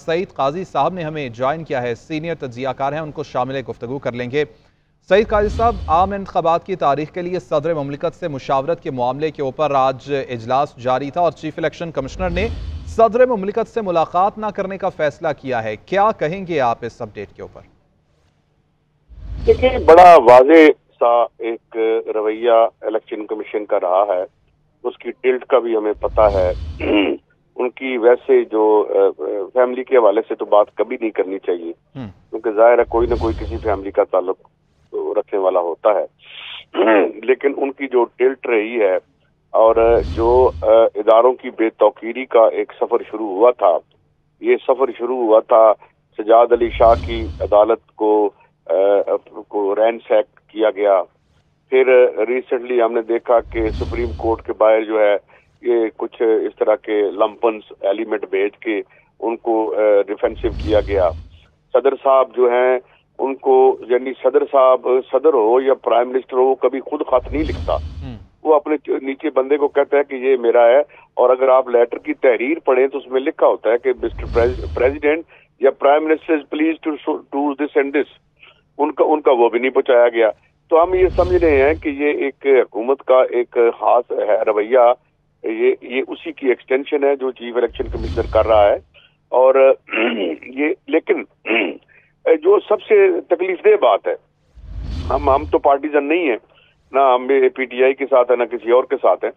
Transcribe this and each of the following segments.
सईद काजी साहब ने हमें ज्वाइन किया है, सीनियर तज्जियाकार हैं, उनको शामिल गुफ्तगू कर लेंगे। सईद काजी साहब, आम इंतखाबात की तारीख के लिए सदर ममलिकत से मुशावरत के मामले के ऊपर आज इजलास जारी था और चीफ इलेक्शन कमिश्नर ने सदर ममलिकत से मुलाकात न करने का फैसला किया है। क्या कहेंगे आप इस अपडेट के ऊपर? देखिए, बड़ा वाज़े सा एक रवैया इलेक्शन कमीशन का रहा है। उसकी टिल्ट का भी हमें पता है। उनकी वैसे जो फैमिली के हवाले से तो बात कभी नहीं करनी चाहिए, क्योंकि जाहिर है कोई ना कोई किसी फैमिली का ताल्लुक रखने वाला होता है। लेकिन उनकी जो टिल्ट रही है और जो इदारों की बेतौकीरी का एक सफ़र शुरू हुआ था, ये सफ़र शुरू हुआ था सजाद अली शाह की अदालत को रैंसैक किया गया। फिर रिसेंटली हमने देखा कि सुप्रीम कोर्ट के बाहर जो है ये कुछ इस तरह के लंपन्स एलिमेंट भेज के उनको डिफेंसिव किया गया। सदर साहब जो हैं उनको, यानी सदर साहब सदर हो या प्राइम मिनिस्टर हो, वो कभी खुद खत नहीं लिखता। वो अपने नीचे बंदे को कहता है कि ये मेरा है, और अगर आप लेटर की तहरीर पढ़ें तो उसमें लिखा होता है कि मिस्टर प्रेसिडेंट या prime minister please to this and this. उनका वो भी नहीं पहुंचाया गया। तो हम ये समझ रहे हैं कि ये एक हुकूमत का एक खास है रवैया, ये उसी की एक्सटेंशन है जो चीफ इलेक्शन कमिश्नर कर रहा है। और ये लेकिन जो सबसे तकलीफदेह बात है, हम तो पार्टीजन नहीं है ना, हम पीटीआई के साथ है ना किसी और के साथ है,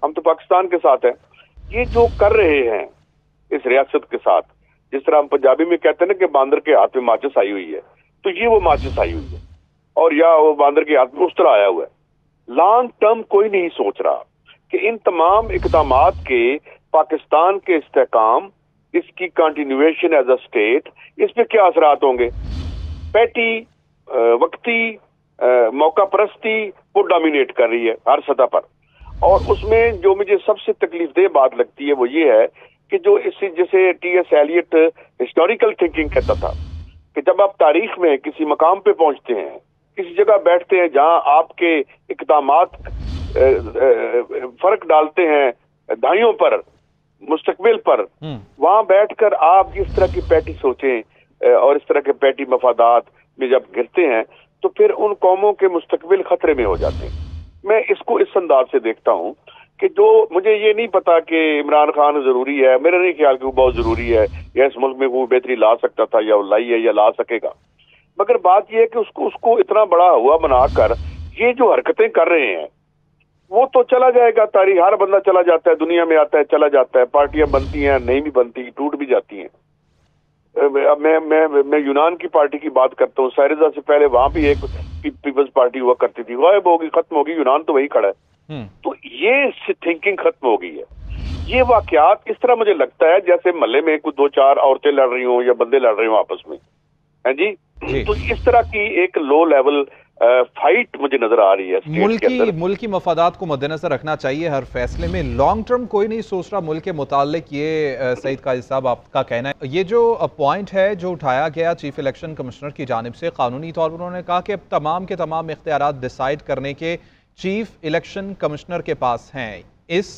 हम तो पाकिस्तान के साथ है। ये जो कर रहे हैं इस रियासत के साथ, जिस तरह हम पंजाबी में कहते हैं ना कि बांदर के हाथ में माचिस आई हुई है, तो ये वो माचिस आई हुई है, और या वो बांदर के हाथ में उस तरह आया हुआ है। लॉन्ग टर्म कोई नहीं सोच रहा कि इन तमाम इक़दामात के पाकिस्तान के इस्तेहकाम, इसकी कंटिन्यूएशन एज अ स्टेट, इस पे क्या असरात होंगे। पैटी वक्ती मौका परस्ती वो डोमिनेट कर रही है हर सतह पर। और उसमें जो मुझे सबसे तकलीफदेह बात लगती है वो ये है कि जो इससे, जैसे टी.एस. एलियट हिस्टोरिकल थिंकिंग कहता था कि जब आप तारीख में किसी मकाम पे पहुंचते हैं, किसी जगह बैठते हैं जहां आपके इक़दामात फर्क डालते हैं दाइयों पर, मुस्तकबिल पर, वहां बैठकर आप जिस तरह की पैटी सोचें और इस तरह के पैटी मफादात में जब गिरते हैं तो फिर उन कौमों के मुस्तकबिल खतरे में हो जाते हैं। मैं इसको इस अंदाज से देखता हूं कि जो, मुझे ये नहीं पता कि इमरान खान जरूरी है, मेरा नहीं ख्याल कि वो बहुत जरूरी है या इस मुल्क में वो बेहतरी ला सकता था या वो लाई है या ला सकेगा, मगर बात यह है कि उसको इतना बड़ा हुआ बनाकर ये जो हरकतें कर रहे हैं वो तो चला जाएगा। तारीख, हर बंदा चला जाता है, दुनिया में आता है चला जाता है, पार्टियां बनती हैं, नहीं भी बनती, टूट भी जाती हैं। मैं यूनान की पार्टी की बात करता हूँ। सायरजा से पहले वहां भी एक पीपल्स पार्टी हुआ करती थी, गायब होगी, खत्म होगी, यूनान तो वही खड़ा है। तो ये थिंकिंग खत्म हो गई है। ये वाकयात इस तरह मुझे लगता है जैसे महल्ले में कुछ 2-4 औरतें लड़ रही हों या बंदे लड़ रहे हों आपस में, है जी। तो इस तरह की एक लो लेवल फाइट मुझे नजर आ रही है। मुल्की मफादात को मद्देनजर रखना चाहिए हर फैसले में, लॉन्ग टर्म कोई नहीं सोच रहा मुल्क के मुतालिक। ये सईद काजी साहब आपका कहना है। ये जो पॉइंट है जो उठाया गया चीफ इलेक्शन कमिश्नर की जानिब से, कानूनी तौर पर उन्होंने कहा कि अब तमाम के तमाम इख्तियारात डिसाइड करने के चीफ इलेक्शन कमिश्नर के पास हैं। इस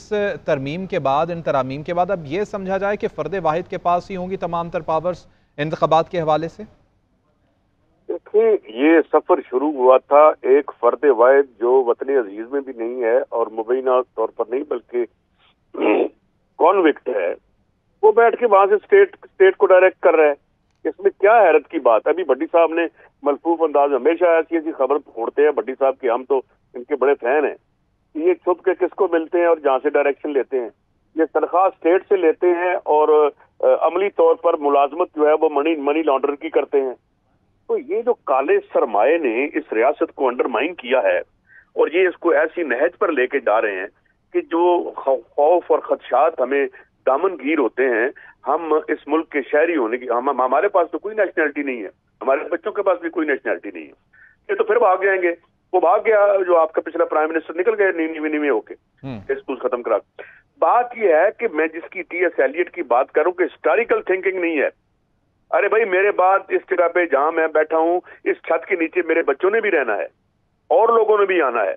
तरमीम के बाद, इन तरामीम के बाद अब ये समझा जाए कि फ़र्द वाहिद के पास ही होंगी तमाम तर पावर्स इंतखाबात के हवाले से? देखिए, ये सफर शुरू हुआ था एक फर्द वाहिद जो वतन अजीज में भी नहीं है और मुबैना तौर पर नहीं बल्कि कॉन्विक्ट है, वो बैठ के वहां से स्टेट को डायरेक्ट कर रहा है। इसमें क्या हैरत की बात? अभी भट्टी साहब ने मलफूफ अंदाज, हमेशा ऐसी खबर फोड़ते हैं भट्टी साहब की, हम तो इनके बड़े फैन हैं। ये छुप के किसको मिलते हैं और जहाँ से डायरेक्शन लेते हैं, ये तनख्वाह स्टेट से लेते हैं और अमली तौर पर मुलाजमत जो है वो मनी लॉन्ड्रिंग की करते हैं। तो ये जो काले सरमाए ने इस रियासत को अंडरमाइन किया है और ये इसको ऐसी नहज पर लेके जा रहे हैं कि जो खौफ और खदशात हमें दामनगीर होते हैं, हम इस मुल्क के शहरी होने की, हमारे पास तो कोई नेशनैलिटी नहीं है, हमारे बच्चों के पास भी कोई नेशनैलिटी नहीं है, ये तो फिर भाग जाएंगे। वो भाग गया जो आपका पिछला प्राइम मिनिस्टर, निकल गए नीवी होके स्कूल खत्म करा। बात यह है कि मैं जिसकी टी.एस. एलियट की बात करूं कि हिस्टोरिकल थिंकिंग नहीं है। अरे भाई, मेरे बाद इस जगह पे जहां मैं बैठा हूं, इस छत के नीचे मेरे बच्चों ने भी रहना है और लोगों ने भी आना है।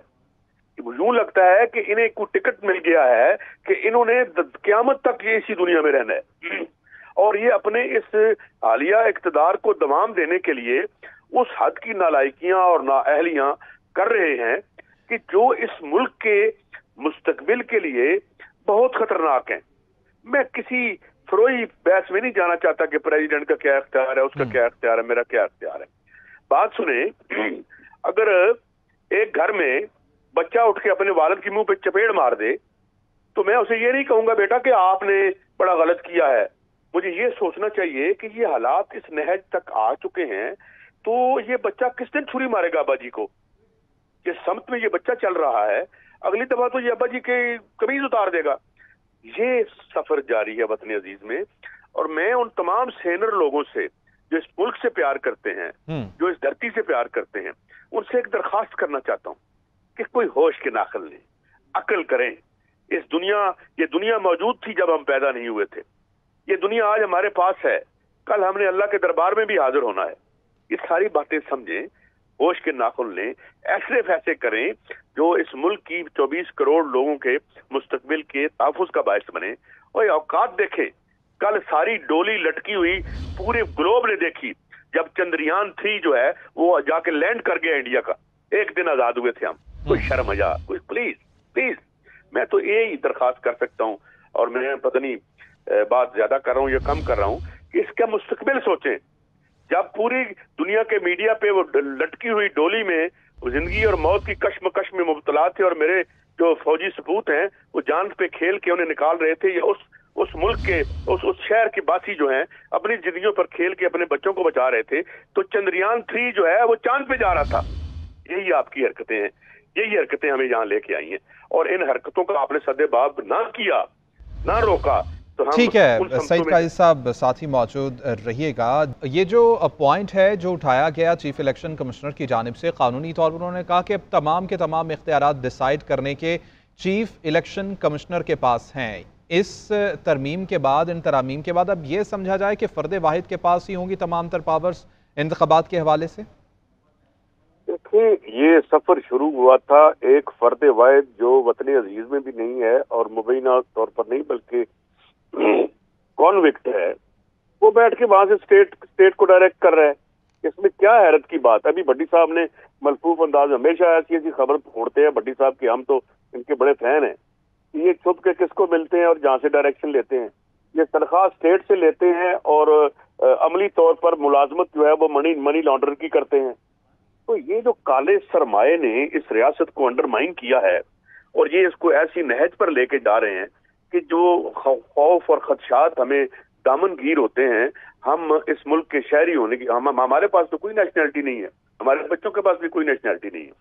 यूं लगता है कि इन्हें कोई टिकट मिल गया है कि इन्होंने क़यामत तक इसी दुनिया में रहना है اور یہ اپنے اس حالیہ اقتدار کو دوام دینے کے لیے اس حد کی نالائکیاں اور نااہلیاں کر رہے ہیں کہ جو اس ملک کے مستقبل کے لیے بہت خطرناک ہیں۔ میں کسی فروئی بحث میں نہیں جانا چاہتا کہ پریزیڈنٹ کا کیا اختیار ہے، اس کا کیا اختیار ہے، میرا کیا اختیار ہے۔ بات سنیں، اگر ایک گھر میں بچہ اٹھ کے اپنے والد کی منہ پہ چپیڑ مار دے تو میں اسے یہ نہیں کہوں گا بیٹا کہ آپ نے بڑا غلط کیا ہے۔ مجھے یہ سوچنا چاہیے کہ یہ حالات اس نہج تک آ چکے ہیں تو یہ بچہ کس دن چھری مارے گا ابا جی کو؟ جس سمت میں یہ بچہ چل رہا ہے اگلی دفعہ تو یہ ابا جی کے قمیض اتار دے گا۔ یہ سفر جاری ہے وطن عزیز میں، اور میں ان تمام سینئر لوگوں سے جو اس ملک سے پیار کرتے ہیں، جو اس دھرتی سے پیار کرتے ہیں، ان سے ایک درخواست کرنا چاہتا ہوں کہ کوئی ہوش کے ناخن لیں، عقل کریں۔ یہ دنیا موجود تھی جب ہم پیدا نہیں ہوئے تھے، یہ دنیا آج ہمارے پاس ہے، کل ہم نے اللہ کے دربار میں بھی حاضر ہونا ہے۔ یہ ساری باتیں سمجھیں، ہوش کے ناخن لیں، ایسے فیصلے کریں جو اس ملک کی 24 کروڑ لوگوں کے مستقبل کے تحفظ کا باعث بنے۔ اور اوقات دیکھیں، کل ساری ڈولی لٹکی ہوئی پورے گلوب نے دیکھی جب چندریان 3 جو ہے وہ جا کے لینڈ کر گیا انڈیا کا۔ ایک دن آزاد ہوئے تھے ہم۔ کوئی شرم آ، کوئی پلیز میں تو یہی درخواست کر سکتا ہوں، اور میں پتہ نہیں بات زیادہ کر رہا ہوں یا کم کر رہا ہوں، کہ اس کا مستقبل سوچیں۔ جب پوری دنیا کے میڈیا پہ وہ لٹکی ہوئی ڈولی میں زندگی اور موت کی کشمکش میں مبتلا تھے، اور میرے جو فوجی سپوت ہیں وہ جان پہ کھیل کے انہیں نکال رہے تھے، یا اس ملک کے اس شہر کے باسی جو ہیں اپنی زندگیوں پر کھیل کے اپنے بچوں کو بچا رہے تھے، تو چندریان 3 جو ہے وہ چاند پہ جا رہا تھا۔ یہی آپ کی حرکتیں ہیں، یہی حرکتیں ہمیں یہاں لے کے آئی ہیں، اور ان حرکتوں کا آپ نے سد باب نہ کیا، نہ روکا تو ہم ٹھیک ہے سعید قائد صاحب، ساتھ ہی موجود رہیے گا۔ یہ جو پوائنٹ ہے جو اٹھایا گیا چیف الیکشن کمشنر کی جانب سے، قانونی طور پر انہوں نے کہا کہ اب تمام کے تمام اختیارات ڈیسائیڈ کرنے کے چیف الیکشن کمشنر کے پاس ہیں۔ اس ترمیم کے بعد، ان ترامیم کے بعد اب یہ سمجھا جائے کہ فرد واحد کے پاس ہی ہوں گی تمام تر پاورز انتخابات کے حوالے سے؟ دیکھیں، یہ سفر شروع ہوا تھا ایک فرد واحد جو وطن عزیز میں بھی نہیں ہے اور مبینہ طور پر نہیں بلکہ کانوکٹ ہے، وہ بیٹھ کے وہاں سے اسٹیٹ کو ڈائریکٹ کر رہا ہے۔ اس میں کیا حیرت کی بات ہے؟ ابھی بھٹی صاحب نے ملفوف انداز میں ہمیشہ ایسی خبر پھوڑتے ہیں بھٹی صاحب کی، ہم تو ان کے بڑے فین ہیں۔ یہ چھپ کے کس کو ملتے ہیں اور جہاں سے ڈائریکشن لیتے ہیں؟ یہ تنخواہ اسٹیٹ سے لیتے ہیں اور عملی طور پر ملازمت جو ہے وہ منی لانڈر کی کرتے ہیں۔ تو یہ جو کالے سرمایہ نے اس ریاست کو انڈرمائن کیا ہے، اور یہ اس کو ایسی نہج پر لے کے جا رہے ہیں کہ جو خوف اور خدشات ہمیں دامن گیر ہوتے ہیں۔ ہم اس ملک کے شہری ہونے کی، ہمارے پاس تو کوئی نیشنلٹی نہیں ہے، ہمارے بچوں کے پاس بھی کوئی نیشنلٹی نہیں ہے۔